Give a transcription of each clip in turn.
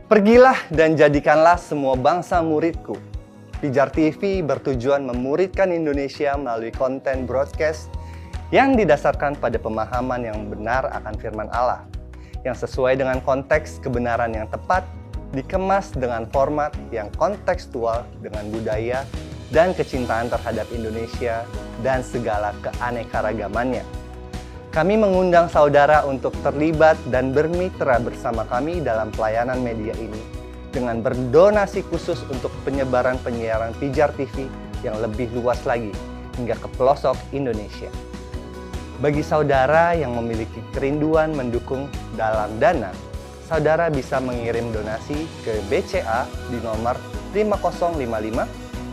Pergilah dan jadikanlah semua bangsa muridku. Pijar TV bertujuan memuridkan Indonesia melalui konten broadcast yang didasarkan pada pemahaman yang benar akan firman Allah, yang sesuai dengan konteks kebenaran yang tepat, dikemas dengan format yang kontekstual dengan budaya dan kecintaan terhadap Indonesia dan segala keanekaragamannya. Kami mengundang saudara untuk terlibat dan bermitra bersama kami dalam pelayanan media ini dengan berdonasi khusus untuk penyebaran penyiaran Pijar TV yang lebih luas lagi hingga ke pelosok Indonesia. Bagi saudara yang memiliki kerinduan mendukung dalam dana, saudara bisa mengirim donasi ke BCA di nomor 5055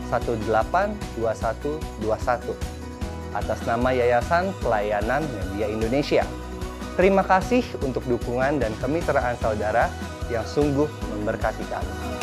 182121 atas nama Yayasan Pelayanan Media Indonesia. Terima kasih untuk dukungan dan kemitraan saudara yang sungguh memberkati kami.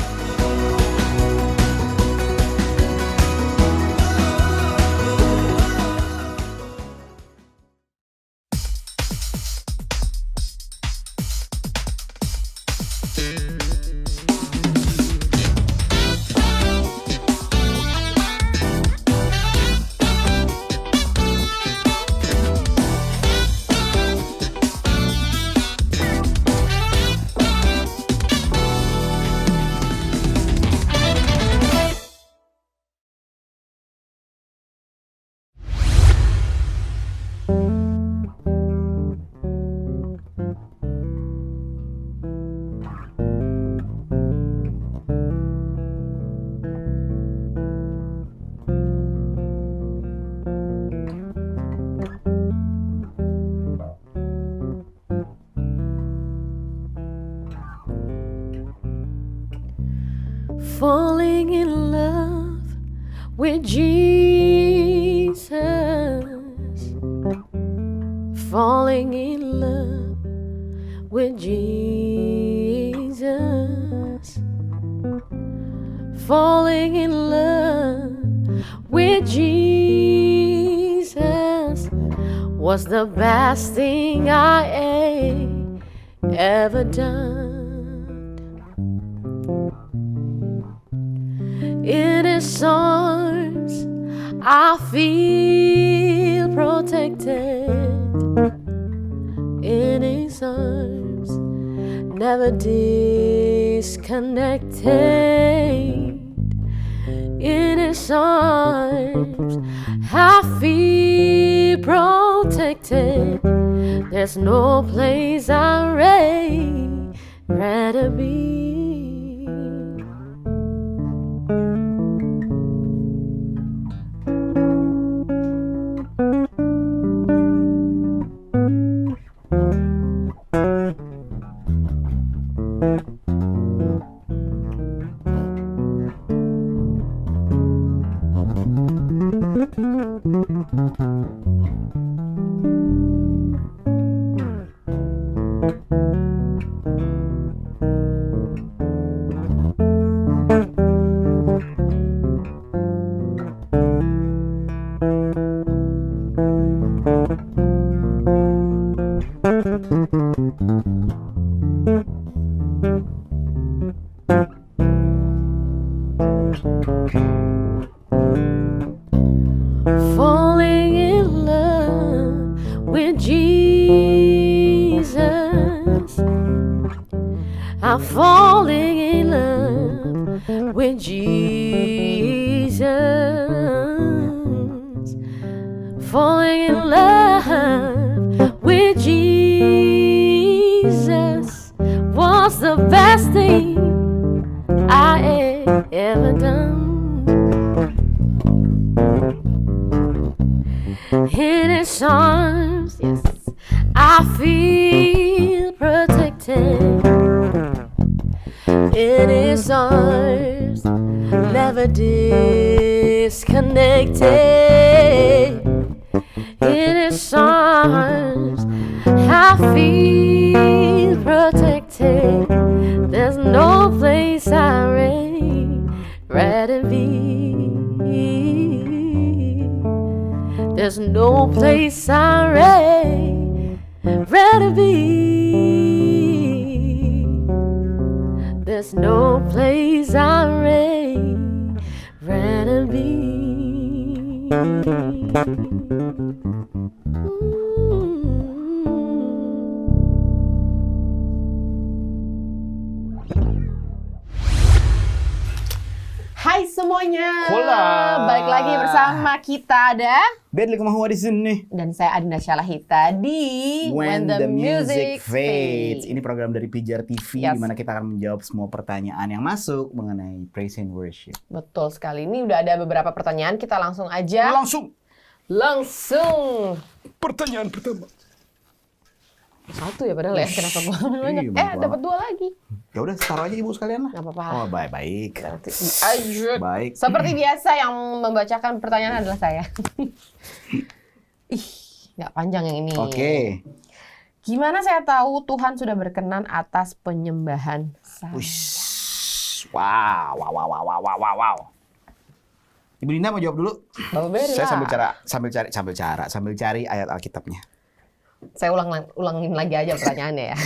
Falling in love with Jesus, falling in love with Jesus, falling in love with Jesus was the best thing I ever done. In His arms, I feel protected. In His arms, never disconnected. In His arms, I feel protected. There's no place I'd rather be. Falling in love with Jesus, I'm falling in love with Jesus, falling in love with Jesus was the best thing I ever done. In His arms, yes, I feel protected. In His arms, never disconnected. In His arms, I feel protected. There's no place I'd rather be. There's no place I'd rather be. There's lagi bersama kita ada Bedli Kemahua di sini. dan saya Adina Syalahita di When the Music Fades. Fades. Ini program dari Pijar TV Yes. di mana kita akan menjawab semua pertanyaan yang masuk mengenai praise and worship. Betul sekali. Ini udah ada beberapa pertanyaan, kita langsung aja. Langsung. Pertanyaan pertama. Satu ya padahal ya, kenapa gua ambil banyak? Iya, banyak Dapat dua lagi. Ya udah, taruh aja ibu sekalian lah. Nggak apa-apa. Oh, baik. Ayo. Baik. Seperti biasa yang membacakan pertanyaan adalah saya. Ih, nggak panjang yang ini. Oke. Gimana saya tahu Tuhan sudah berkenan atas penyembahan saya? Wish. Wow. Ibu Dinda mau jawab dulu? Bapak Beri Saya lah. sambil cari ayat Alkitabnya. Saya ulangin lagi aja pertanyaannya ya.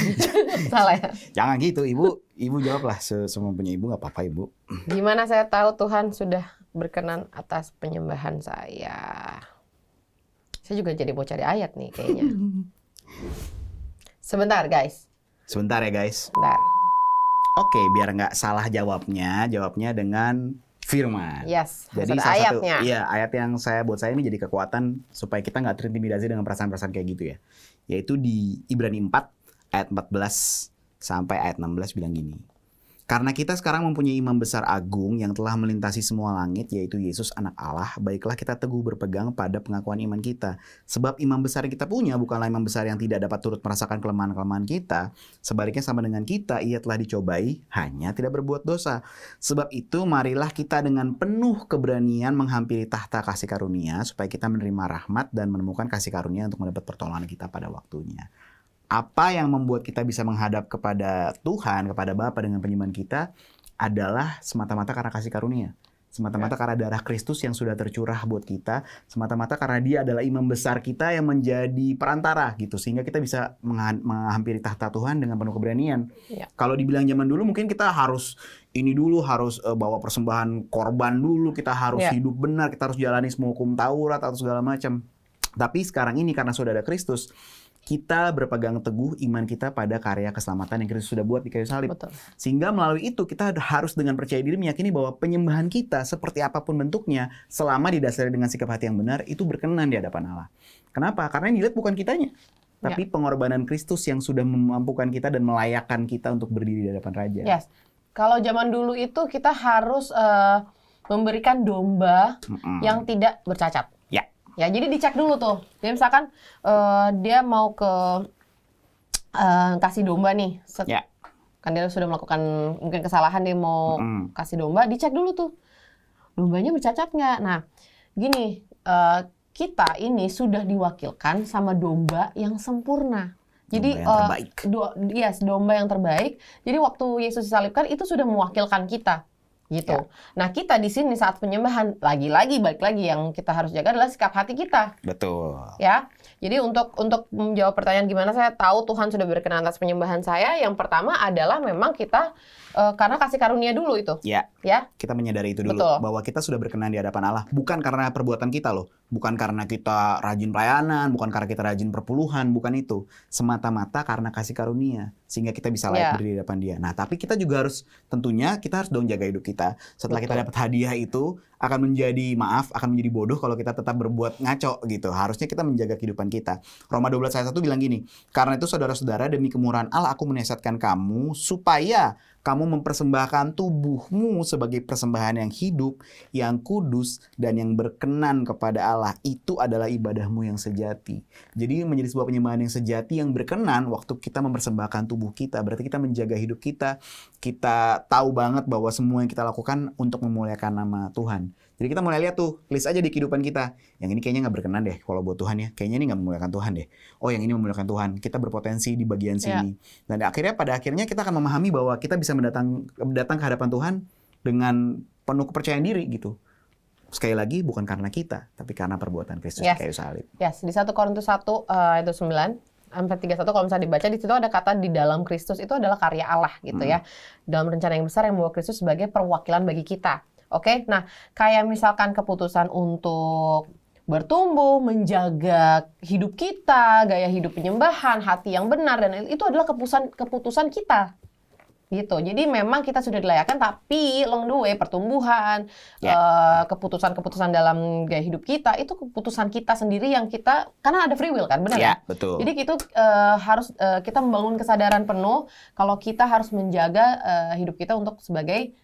Salah ya. Jangan gitu, Ibu jawablah semampunya Ibu, nggak apa-apa Ibu. Gimana saya tahu Tuhan sudah berkenan atas penyembahan saya? Saya juga jadi mau cari ayat nih kayaknya. Sebentar guys. Sebentar ya guys. Sebentar. Oke, biar nggak salah jawabnya dengan firman. Yes, Jadi harus ada salah satu, ayatnya. iya, ayat yang buat saya ini jadi kekuatan supaya kita nggak terintimidasi dengan perasaan-perasaan kayak gitu ya. Yaitu di Ibrani 4 ayat 14 sampai ayat 16 bilang gini. Karena kita sekarang mempunyai imam besar agung yang telah melintasi semua langit, yaitu Yesus anak Allah, baiklah kita teguh berpegang pada pengakuan iman kita. Sebab imam besar yang kita punya bukanlah imam besar yang tidak dapat turut merasakan kelemahan-kelemahan kita. Sebaliknya sama dengan kita, ia telah dicobai, hanya tidak berbuat dosa. Sebab itu marilah kita dengan penuh keberanian menghampiri tahta kasih karunia, supaya kita menerima rahmat dan menemukan kasih karunia untuk mendapat pertolongan kita pada waktunya. Apa yang membuat kita bisa menghadap kepada Tuhan, kepada Bapa dengan penyembahan kita adalah semata-mata karena kasih karunia. Semata-mata karena darah Kristus yang sudah tercurah buat kita. Semata-mata karena dia adalah imam besar kita yang menjadi perantara gitu. Sehingga kita bisa menghampiri tahta Tuhan dengan penuh keberanian. Ya. Kalau dibilang zaman dulu mungkin kita harus harus bawa persembahan korban dulu. Kita harus hidup benar, kita harus jalani semua hukum Taurat atau segala macam. Tapi sekarang ini karena sudah ada Kristus, kita berpegang teguh iman kita pada karya keselamatan yang Kristus sudah buat di kayu salib. Betul. Sehingga melalui itu kita harus dengan percaya diri meyakini bahwa penyembahan kita seperti apapun bentuknya, selama didasari dengan sikap hati yang benar, itu berkenan di hadapan Allah. Kenapa? Karena yang dilihat bukan kitanya, tapi pengorbanan Kristus yang sudah memampukan kita dan melayakkan kita untuk berdiri di hadapan Raja. Yes. Kalau zaman dulu itu kita harus memberikan domba yang tidak bercacat. Ya, jadi dicek dulu tuh. Jadi misalkan dia mau kasih domba nih. Kan dia sudah melakukan mungkin kesalahan, dia mau kasih domba, dicek dulu tuh. Dombanya bercacat nggak? Nah, gini, kita ini sudah diwakilkan sama domba yang sempurna. Jadi domba yang terbaik. Jadi waktu Yesus disalibkan itu sudah mewakilkan kita. Gitu. Ya. Nah, kita di sini saat penyembahan balik lagi yang kita harus jaga adalah sikap hati kita. Betul. Ya. Jadi untuk menjawab pertanyaan gimana saya tahu Tuhan sudah berkenan atas penyembahan saya, yang pertama adalah memang kita karena kasih karunia dulu itu. Ya. Kita menyadari itu dulu. Betul. Bahwa kita sudah berkenan di hadapan Allah, bukan karena perbuatan kita loh, bukan karena kita rajin pelayanan, bukan karena kita rajin perpuluhan, bukan itu. Semata-mata karena kasih karunia, sehingga kita bisa layak berdiri di hadapan Dia. Nah, tapi kita juga harus dong jaga hidup kita. Setelah kita dapat hadiah itu akan menjadi bodoh kalau kita tetap berbuat ngaco gitu. Harusnya kita menjaga kehidupan kita. Roma 12 ayat 1 bilang gini, karena itu saudara-saudara, demi kemurahan Allah aku menasihatkan kamu supaya kamu mempersembahkan tubuhmu sebagai persembahan yang hidup, yang kudus, dan yang berkenan kepada Allah. Itu adalah ibadahmu yang sejati. Jadi menjadi sebuah penyembahan yang sejati, yang berkenan waktu kita mempersembahkan tubuh kita. Berarti kita menjaga hidup kita. Kita tahu banget bahwa semua yang kita lakukan untuk memuliakan nama Tuhan. Jadi kita mulai lihat tuh, list aja di kehidupan kita. Yang ini kayaknya nggak berkenan deh kalau buat Tuhan ya. Kayaknya ini nggak memuliakan Tuhan deh. Oh, yang ini memuliakan Tuhan. Kita berpotensi di bagian sini. Dan pada akhirnya kita akan memahami bahwa kita bisa datang ke hadapan Tuhan dengan penuh kepercayaan diri gitu. Sekali lagi, bukan karena kita, tapi karena perbuatan Kristus di kayu salib. Yes, di 1 Korintus 1 ayat 9 sampai 31 kalau misalnya dibaca di situ ada kata di dalam Kristus itu adalah karya Allah gitu ya. Dalam rencana yang besar yang membawa Kristus sebagai perwakilan bagi kita. Oke, nah kayak misalkan keputusan untuk bertumbuh, menjaga hidup kita, gaya hidup penyembahan, hati yang benar, dan itu adalah keputusan kita. gitu. Jadi memang kita sudah dilayakkan, tapi along the way pertumbuhan, keputusan-keputusan dalam gaya hidup kita itu keputusan kita sendiri yang kita, karena ada free will kan, benar ya? Betul. Jadi itu harus kita membangun kesadaran penuh kalau kita harus menjaga hidup kita untuk sebagai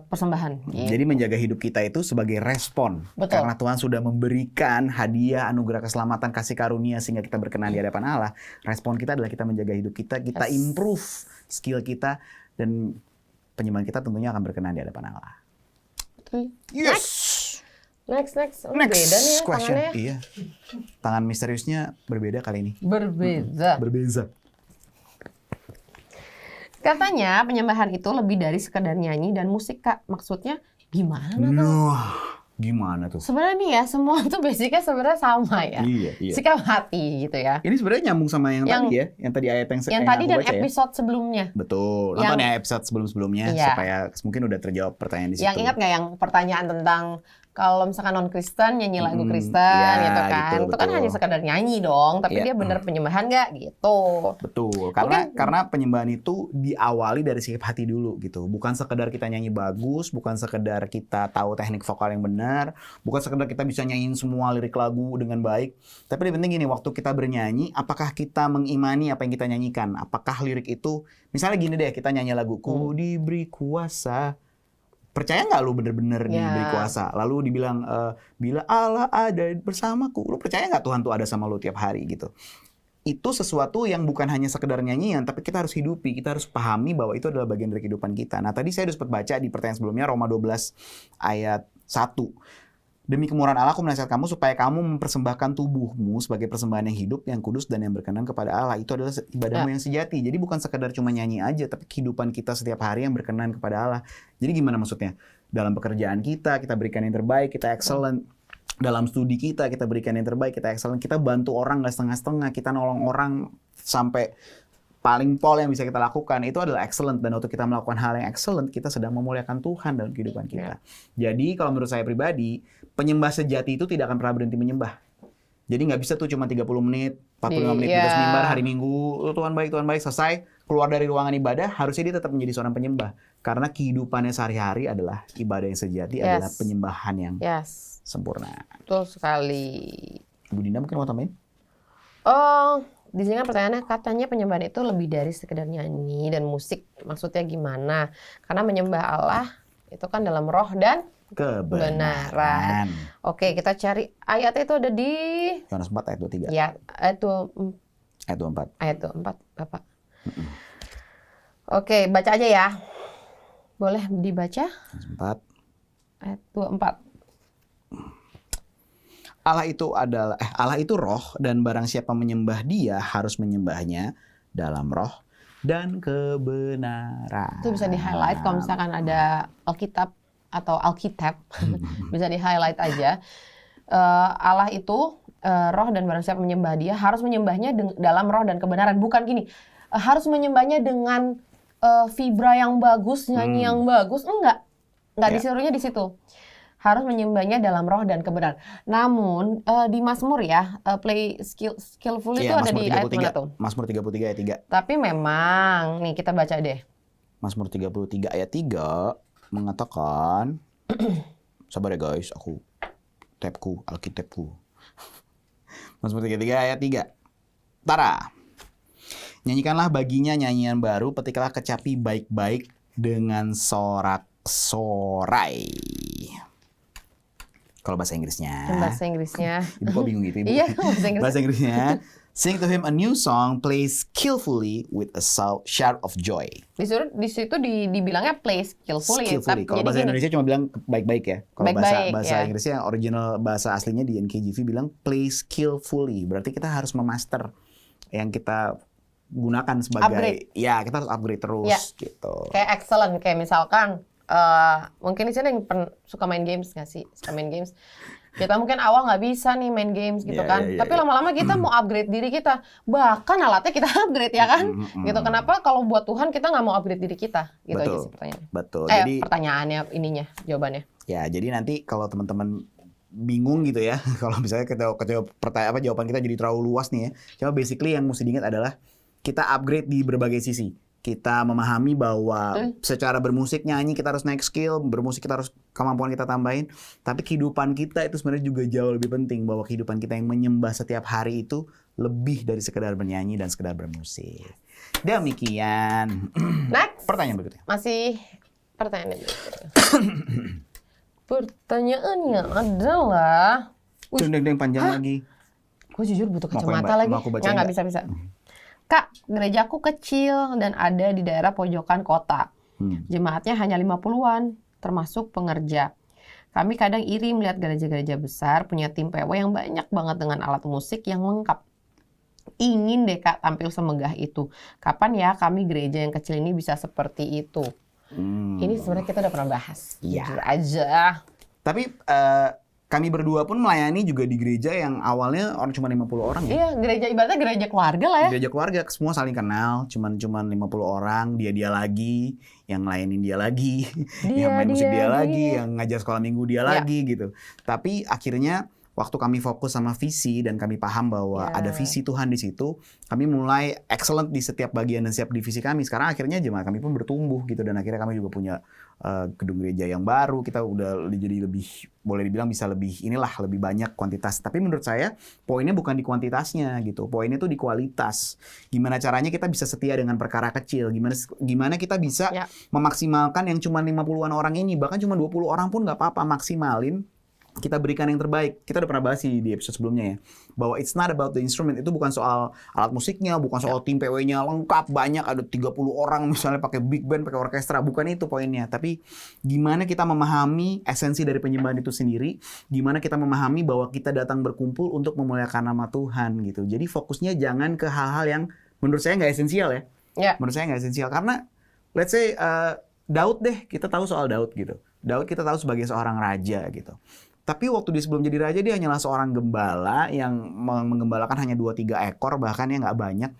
persembahan. Gitu. Jadi menjaga hidup kita itu sebagai respon. Betul. Karena Tuhan sudah memberikan hadiah, anugerah keselamatan, kasih karunia sehingga kita berkenan di hadapan Allah. Respon kita adalah kita menjaga hidup kita improve skill kita, dan penyembahan kita tentunya akan berkenan di hadapan Allah. Yes. Next. Oh, Next beda nih ya question. tangannya. Iya. Tangan misteriusnya berbeda kali ini. Berbeda. Katanya penyembahan itu lebih dari sekedar nyanyi dan musik, Kak. Maksudnya gimana tuh? Gimana tuh? Sebenarnya nih ya, semua tuh basicnya sebenarnya sama ya. Iya. Sikap hati gitu ya. Ini sebenarnya nyambung sama yang tadi ya, yang tadi ayat yang tadi aku dan baca episode sebelumnya. Betul. Nonton ya episode sebelum-sebelumnya supaya mungkin udah terjawab pertanyaan di situ. Yang ingat nggak yang pertanyaan tentang kalau misalkan non-Kristen nyanyi lagu Kristen gitu kan. Gitu, itu kan hanya sekadar nyanyi dong, tapi dia benar penyembahan nggak gitu. Betul. Karena penyembahan itu diawali dari sikap hati dulu gitu. Bukan sekedar kita nyanyi bagus, bukan sekedar kita tahu teknik vokal yang benar, bukan sekedar kita bisa nyanyiin semua lirik lagu dengan baik. Tapi yang penting gini, waktu kita bernyanyi, apakah kita mengimani apa yang kita nyanyikan? Apakah lirik itu, misalnya gini deh, kita nyanyi lagu Ku diberi kuasa. Percaya nggak lu bener-bener diberi kuasa? Lalu dibilang, bila Allah ada bersamaku. Lu percaya nggak Tuhan tuh ada sama lu tiap hari gitu? Itu sesuatu yang bukan hanya sekedar nyanyian, tapi kita harus hidupi, kita harus pahami bahwa itu adalah bagian dari kehidupan kita. Nah tadi saya udah sempat baca di pertanyaan sebelumnya, Roma 12 ayat 1. Demi kemurahan Allah aku menasihat kamu supaya kamu mempersembahkan tubuhmu sebagai persembahan yang hidup, yang kudus, dan yang berkenan kepada Allah. Itu adalah ibadahmu yang sejati. Jadi bukan sekadar cuma nyanyi aja, tapi kehidupan kita setiap hari yang berkenan kepada Allah. Jadi gimana maksudnya? Dalam pekerjaan kita berikan yang terbaik, kita excellent. Dalam studi kita berikan yang terbaik, kita excellent. Kita bantu orang nggak setengah-setengah, kita nolong orang sampai paling pol yang bisa kita lakukan, itu adalah excellent. Dan waktu kita melakukan hal yang excellent, kita sedang memuliakan Tuhan dalam kehidupan kita. Jadi kalau menurut saya pribadi, penyembah sejati itu tidak akan pernah berhenti menyembah. Jadi nggak bisa tuh cuma 30 menit, 45 menit terus mimbar hari Minggu, Tuhan baik, selesai, keluar dari ruangan ibadah, harusnya dia tetap menjadi seorang penyembah. Karena kehidupannya sehari-hari adalah ibadah yang sejati, adalah penyembahan yang sempurna. Betul sekali. Bu Dinda mungkin mau tambahin? Di sini kan pertanyaannya, katanya penyembahan itu lebih dari sekedar nyanyi dan musik. Maksudnya gimana? Karena menyembah Allah itu kan dalam roh dan kebenaran. Oke, kita cari ayatnya itu ada di Yohanes 4 ayat 23. Ya, ayat 24. Ayat 24, Bapak. Oke, baca aja ya. Boleh dibaca? Yohanes 4 ayat 24. Allah itu roh, dan barang siapa menyembah Dia harus menyembahnya dalam roh dan kebenaran. Itu bisa di-highlight kalau misalkan ada Alkitab atau Alkitab. Bisa di-highlight aja. Allah itu roh, dan barang siapa menyembah Dia harus menyembahnya dalam roh dan kebenaran. Bukan gini, harus menyembahnya dengan vibra yang bagus, nyanyi yang bagus. Enggak disuruhnya di situ. Harus menyembahnya dalam roh dan kebenaran. Namun di Mazmur ya, play skillfully itu ada di ayat mana tuh? Mazmur 33 ayat 3. Tapi memang, nih kita baca deh. Mazmur 33 ayat 3 mengatakan, sabar ya guys, Alkitabku. Mazmur 33 ayat 3. Tara, nyanyikanlah baginya nyanyian baru, petiklah kecapi baik-baik dengan sorak-sorai. Kalau bahasa Inggrisnya. Ibu kok bingung gitu, Ibu? Iya, bahasa Inggrisnya. Sing to him a new song, play skillfully with a shout of joy. Di situ dibilangnya play skillfully. Kalau bahasa Indonesia cuma bilang baik-baik ya. Kalau bahasa Inggrisnya original bahasa aslinya di NKJV bilang play skillfully. Berarti kita harus memaster yang kita gunakan sebagai upgrade. Ya, kita harus upgrade terus gitu. Kayak excellent, kayak misalkan mungkin di sini yang suka main games nggak sih? Suka main games. Kita mungkin awal nggak bisa nih main games gitu kan. Tapi lama-lama kita mau upgrade diri kita. Bahkan alatnya kita upgrade ya kan. Gitu. Kenapa kalau buat Tuhan kita nggak mau upgrade diri kita? Gitu aja sih pertanyaannya. Betul. Jadi pertanyaannya jawabannya. Ya, jadi nanti kalau teman-teman bingung gitu ya. Kalau misalnya jawaban kita jadi terlalu luas nih ya. Cuma basically yang mesti diingat adalah kita upgrade di berbagai sisi. kita memahami bahwa secara bermusik, nyanyi kita harus naik skill, bermusik kita harus kemampuan kita tambahin, tapi kehidupan kita itu sebenarnya juga jauh lebih penting, bahwa kehidupan kita yang menyembah setiap hari itu lebih dari sekedar bernyanyi dan sekedar bermusik. Demikian. Next. Pertanyaan berikutnya. Masih pertanyaan berikutnya. Pertanyaannya adalah, Deng panjang lagi. gue jujur butuh Mau aku yang kacamata lagi. mau aku bacain Nggak bisa. Kak, gerejaku kecil dan ada di daerah pojokan kota. Jemaatnya hanya 50-an, termasuk pengerja. Kami kadang iri melihat gereja-gereja besar punya tim PW yang banyak banget dengan alat musik yang lengkap. Ingin deh Kak tampil semegah itu. Kapan ya kami gereja yang kecil ini bisa seperti itu? Ini sebenarnya kita udah pernah bahas. Iya. Jujur aja. Tapi kami berdua pun melayani juga di gereja yang awalnya orang cuma 50 orang ya. Iya, gereja ibaratnya gereja keluarga lah ya. Gereja keluarga, semua saling kenal, cuman 50 orang, dia lagi, yang layanin dia lagi, yang main musik dia lagi, yang ngajar sekolah minggu dia lagi gitu. Tapi akhirnya waktu kami fokus sama visi dan kami paham bahwa ada visi Tuhan di situ, kami mulai excellent di setiap bagian dan setiap divisi kami. Sekarang akhirnya jemaat kami pun bertumbuh gitu, dan akhirnya kami juga punya gedung gereja yang baru. Kita udah jadi lebih, boleh dibilang bisa lebih lebih banyak kuantitas. Tapi menurut saya poinnya bukan di kuantitasnya gitu, poinnya tuh di kualitas. Gimana caranya kita bisa setia dengan perkara kecil, gimana kita bisa memaksimalkan yang cuma 50-an orang ini, bahkan cuma 20 orang pun nggak apa-apa, maksimalin. Kita berikan yang terbaik. Kita udah pernah bahas di episode sebelumnya ya, bahwa it's not about the instrument. Itu bukan soal alat musiknya, bukan soal tim PW-nya lengkap, banyak, ada 30 orang misalnya pakai big band, pakai orkestra. Bukan itu poinnya. Tapi gimana kita memahami esensi dari penyembahan itu sendiri, gimana kita memahami bahwa kita datang berkumpul untuk memuliakan nama Tuhan gitu. Jadi fokusnya jangan ke hal-hal yang menurut saya nggak esensial ya. Menurut saya nggak esensial. Karena let's say Daud deh, kita tahu soal Daud gitu. Daud kita tahu sebagai seorang raja gitu. Tapi waktu dia sebelum jadi raja, dia hanyalah seorang gembala yang menggembalakan hanya 2-3 ekor, bahkan ya nggak banyak.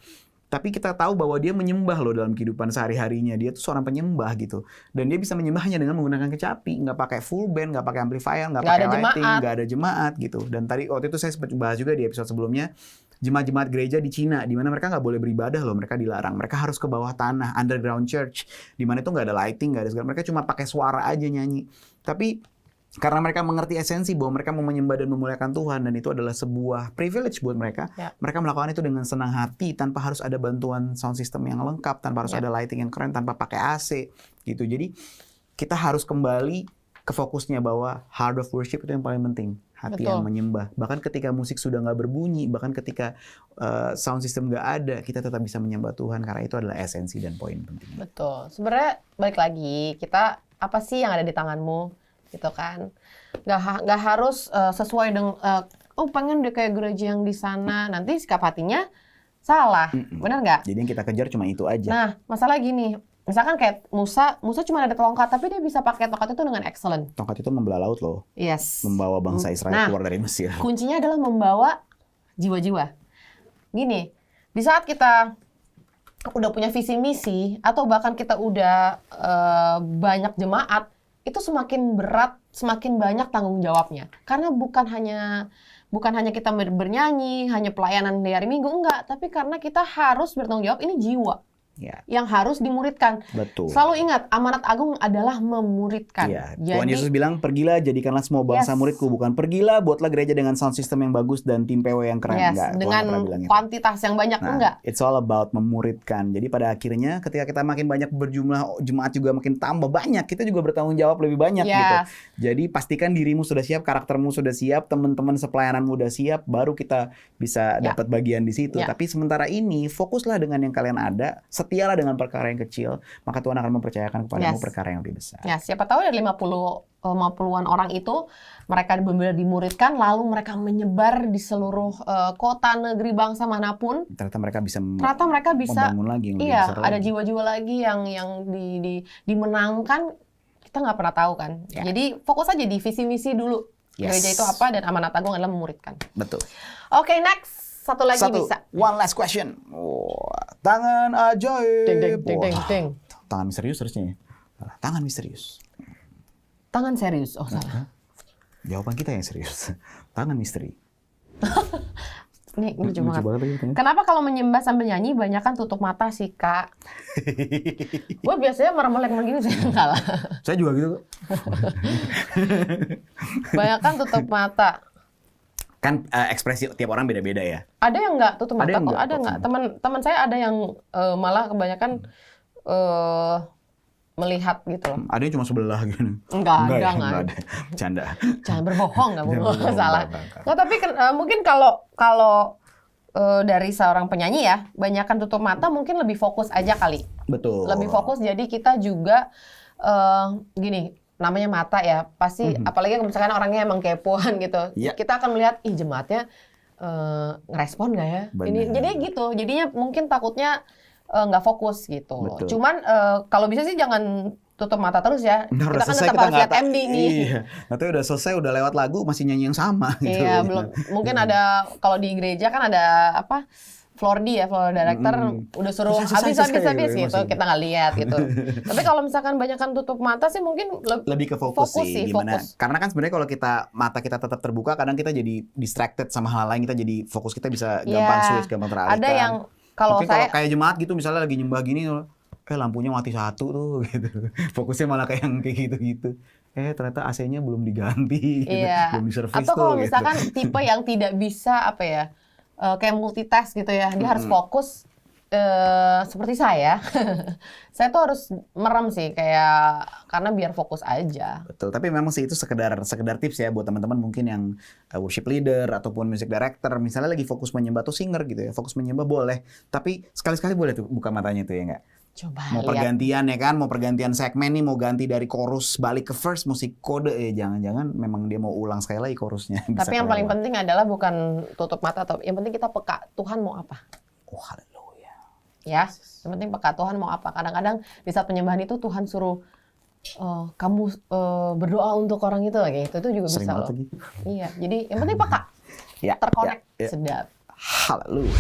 Tapi kita tahu bahwa dia menyembah loh dalam kehidupan sehari-harinya. Dia tuh seorang penyembah gitu. Dan dia bisa menyembahnya dengan menggunakan kecapi. Nggak pakai full band, nggak pakai amplifier, nggak pakai lighting, nggak ada jemaat gitu. Dan tadi waktu itu saya sempat bahas juga di episode sebelumnya, jemaat-jemaat gereja di Cina, di mana mereka nggak boleh beribadah loh, mereka dilarang. Mereka harus ke bawah tanah, underground church, di mana itu nggak ada lighting, nggak ada segala. Mereka cuma pakai suara aja nyanyi. Tapi karena mereka mengerti esensi bahwa mereka mau menyembah dan memuliakan Tuhan, dan itu adalah sebuah privilege buat mereka. Mereka melakukan itu dengan senang hati, tanpa harus ada bantuan sound system yang lengkap, tanpa harus ada lighting yang keren, tanpa pakai AC gitu. Jadi kita harus kembali ke fokusnya bahwa heart of worship itu yang paling penting, hati yang menyembah. Bahkan ketika musik sudah nggak berbunyi, bahkan ketika sound system nggak ada, kita tetap bisa menyembah Tuhan, karena itu adalah esensi dan poin penting. Betul. Sebenarnya balik lagi, kita apa sih yang ada di tanganmu? Gitu kan, nggak harus sesuai dengan pengen deh kayak gereja yang di sana, nanti sikap hatinya salah, benar nggak? Jadi yang kita kejar cuma itu aja. Nah, masalah gini, misalkan kayak Musa cuma ada tongkat, tapi dia bisa pakai tongkat itu dengan excellent. Tongkat itu membelah laut loh. Yes. Membawa bangsa Israel keluar dari Mesir. Kuncinya adalah membawa jiwa-jiwa. Gini, di saat kita udah punya visi misi, atau bahkan kita udah banyak jemaat, itu semakin berat, semakin banyak tanggung jawabnya. Karena bukan hanya kita bernyanyi, hanya pelayanan di hari Minggu, enggak. Tapi karena kita harus bertanggung jawab, ini jiwa yang harus dimuridkan. Betul. Selalu ingat, amanat agung adalah memuridkan. Tuhan Yesus bilang, pergilah jadikanlah semua bangsa muridku. Bukan pergilah buatlah gereja dengan sound system yang bagus dan tim PW yang keren. Enggak, dengan kuantitas yang banyak, enggak. It's all about memuridkan. Jadi pada akhirnya ketika kita makin banyak berjumlah, jemaat juga makin tambah banyak, kita juga bertanggung jawab lebih banyak gitu. Jadi pastikan dirimu sudah siap, karaktermu sudah siap, teman-teman sepelayananmu sudah siap, baru kita bisa dapat bagian di situ. Tapi sementara ini, fokuslah dengan yang kalian ada, setialah dengan perkara yang kecil, maka Tuhan akan mempercayakan kepadamu perkara yang lebih besar. Siapa tahu dari 50-an orang itu, mereka benar-benar dimuridkan, lalu mereka menyebar di seluruh kota, negeri, bangsa manapun. Ternyata mereka bisa membangun lagi yang lebih besar ada lagi. jiwa-jiwa lagi yang dimenangkan, kita nggak pernah tahu kan. Jadi fokus aja di visi misi dulu. Gereja itu apa, dan amanat agung adalah memuridkan. Betul. Oke, next. Satu lagi bisa. One last question. Tangan ajaib. Ding. Tangan misterius harusnya ya. Tangan misterius. Tangan serius. Oh, salah. Jawaban kita yang serius. Tangan misteri. Nih, lucu Lucu banget. banget lagi katanya. Kenapa kalau menyembah sambil nyanyi banyak kan tutup mata sih, Kak? Gue biasanya merem-melek begini sih, enggak lah. Saya juga gitu kok. Banyak kan tutup mata. Kan ekspresi tiap orang beda-beda ya. Ada yang nggak tutup Ada mata yang kok, nggak ada tutup nggak? mata. Teman saya ada yang malah kebanyakan melihat gitu loh. Ada yang cuma sebelah gitu. Enggak ya? ada. Enggak ada. Canda. Jangan berbohong, nggak Jangan berbohong, berbohong, salah. enggak. Nggak, tapi mungkin kalau dari seorang penyanyi ya, banyakkan tutup mata mungkin lebih fokus aja kali. Betul. Lebih fokus, jadi kita juga gini, namanya mata ya, pasti apalagi kalau misalkan orangnya emang kepoan gitu, Iya. kita akan melihat, ih jemaatnya ngerespon nggak ya? Benar. Ini jadinya gitu, jadinya mungkin takutnya nggak fokus gitu loh. Betul. Cuman kalau bisa sih jangan tutup mata terus ya. Ntar Kita udah kan selesai tetap kita harus nggak lihat MD nih. Iya. Nanti udah selesai, udah lewat lagu masih nyanyi yang sama. Gitu. Iya, belum. Mungkin ada kalau di gereja kan ada apa? Floor D ya, floor director udah suruh habis Selesai, gitu, masih. kita nggak lihat gitu. Tapi kalau misalkan banyakkan tutup mata sih mungkin Lebih ke fokus sih, gimana? fokus. Karena kan sebenarnya kalau mata kita tetap terbuka, kadang kita jadi distracted sama hal lain, kita jadi fokus kita bisa gampang Iya. switch, gampang teralihkan. Ada yang kalau Mungkin saya kalau kayak jemaat gitu, misalnya lagi nyembah gini, lampunya mati satu tuh gitu. Fokusnya malah kayak yang kayak gitu-gitu. Ternyata AC-nya belum diganti, gitu. iya. Belum diservis Atau tuh. kalau Gitu. misalkan tipe yang tidak bisa apa ya, kayak multitask gitu ya, dia harus fokus. Seperti saya, saya tuh harus merem sih kayak karena biar fokus aja. Betul, tapi memang sih itu sekedar tips ya buat teman-teman mungkin yang worship leader ataupun music director, misalnya lagi fokus menyembah tuh singer gitu ya, fokus menyembah boleh, tapi sekali-sekali boleh tuh buka matanya tuh ya nggak? Coba Mau lihat. pergantian ya kan, mau pergantian segmen nih, mau ganti dari chorus balik ke verse, musik kode jangan-jangan memang dia mau ulang sekali lagi chorusnya. Bisa Tapi yang paling kelewat. penting adalah bukan tutup mata, atau yang penting kita peka Tuhan mau apa. Oh haleluya. Ya, yang penting peka Tuhan mau apa. Kadang-kadang di saat penyembahan itu Tuhan suruh kamu berdoa untuk orang itu lagi. Itu juga Sering bisa banget loh. lagi. Iya, jadi yang penting peka. Ya, Terkonek, ya, ya. sedap. Haleluya.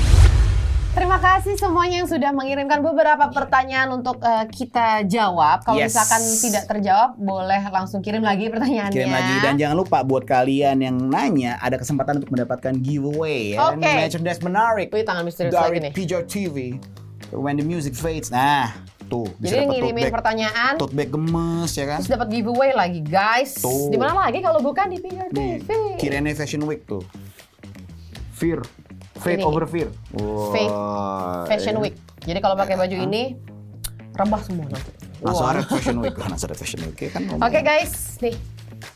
Terima kasih semuanya yang sudah mengirimkan beberapa pertanyaan untuk kita jawab. Kalau Yes. misalkan tidak terjawab, boleh langsung kirim lagi pertanyaannya. Kirim lagi, dan jangan lupa buat kalian yang nanya ada kesempatan untuk mendapatkan giveaway ya. Oke. Merchandise menarik Wih, tangan misterius lagi dari nih. Pijar TV. When the music fades. Nah, tuh bisa Jadi dapat ngirimin pertanyaan, tote bag gemes ya kan. terus dapat giveaway lagi, guys. Tuh. Di mana lagi kalau bukan di Pijar Nih, TV? Kirene Fashion Week tuh. Fear. Faith Ini. over fear. Faith Fashion ya. Week. Jadi kalau pakai baju ini rebah semua nanti. Nazaret Fashion Week. Nazaret Fashion Week. Ya kan ngomong. Oke guys, nih.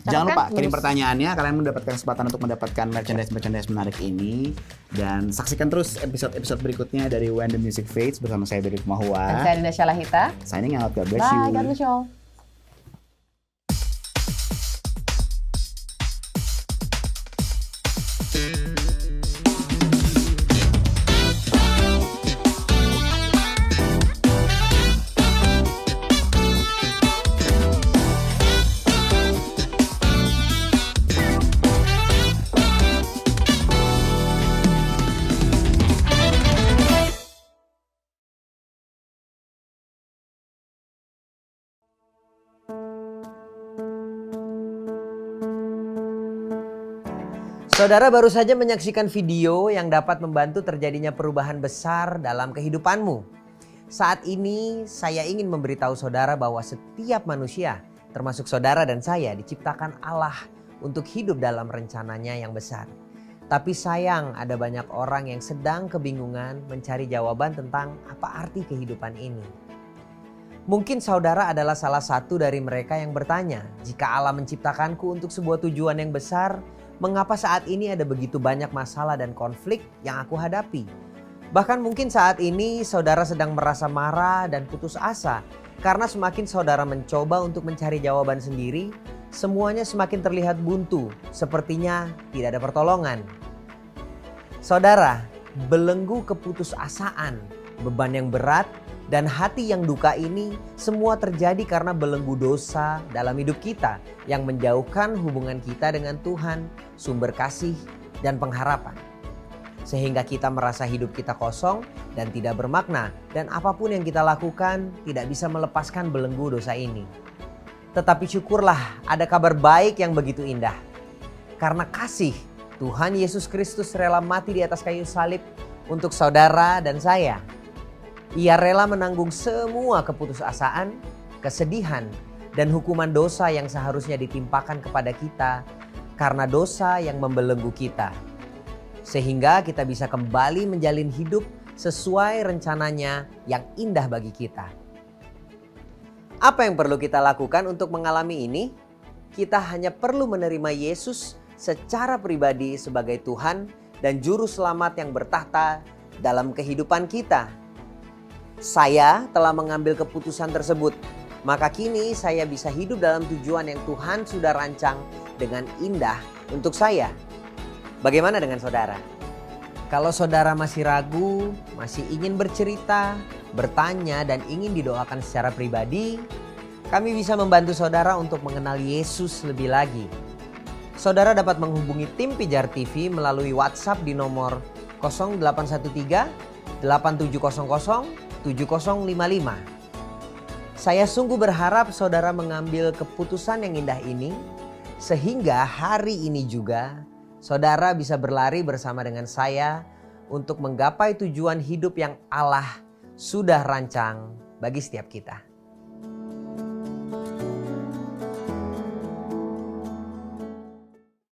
Jangan lupa Catatkan, kirim terus. pertanyaannya, kalian mendapatkan kesempatan untuk mendapatkan merchandise menarik ini, dan saksikan terus episode berikutnya dari When the Music Fades bersama saya Beri Dan Mahua. saya Dinda Syalahita. Signing out, God bless Bye, you. God bless you all. Saudara baru saja menyaksikan video yang dapat membantu terjadinya perubahan besar dalam kehidupanmu. Saat ini saya ingin memberitahu saudara bahwa setiap manusia, termasuk saudara dan saya, diciptakan Allah untuk hidup dalam rencananya yang besar. Tapi sayang ada banyak orang yang sedang kebingungan mencari jawaban tentang apa arti kehidupan ini. Mungkin saudara adalah salah satu dari mereka yang bertanya, jika Allah menciptakanku untuk sebuah tujuan yang besar, mengapa saat ini ada begitu banyak masalah dan konflik yang aku hadapi? Bahkan mungkin saat ini saudara sedang merasa marah dan putus asa karena semakin saudara mencoba untuk mencari jawaban sendiri, semuanya semakin terlihat buntu, sepertinya tidak ada pertolongan. Saudara, belenggu keputusasaan, beban yang berat, dan hati yang duka ini semua terjadi karena belenggu dosa dalam hidup kita yang menjauhkan hubungan kita dengan Tuhan, sumber kasih dan pengharapan. Sehingga kita merasa hidup kita kosong dan tidak bermakna, dan apapun yang kita lakukan tidak bisa melepaskan belenggu dosa ini. Tetapi syukurlah ada kabar baik yang begitu indah. Karena kasih Tuhan Yesus Kristus rela mati di atas kayu salib untuk saudara dan saya. Ia rela menanggung semua keputusasaan, kesedihan, dan hukuman dosa yang seharusnya ditimpakan kepada kita karena dosa yang membelenggu kita. Sehingga kita bisa kembali menjalin hidup sesuai rencananya yang indah bagi kita. Apa yang perlu kita lakukan untuk mengalami ini? Kita hanya perlu menerima Yesus secara pribadi sebagai Tuhan dan Juru Selamat yang bertahta dalam kehidupan kita. Saya telah mengambil keputusan tersebut, maka kini saya bisa hidup dalam tujuan yang Tuhan sudah rancang dengan indah untuk saya. Bagaimana dengan saudara? Kalau saudara masih ragu, masih ingin bercerita, bertanya, dan ingin didoakan secara pribadi, kami bisa membantu saudara untuk mengenal Yesus lebih lagi. Saudara dapat menghubungi tim Pijar TV melalui WhatsApp di nomor 0813 8700 7055. Saya sungguh berharap saudara mengambil keputusan yang indah ini, sehingga hari ini juga saudara bisa berlari bersama dengan saya untuk menggapai tujuan hidup yang Allah sudah rancang bagi setiap kita.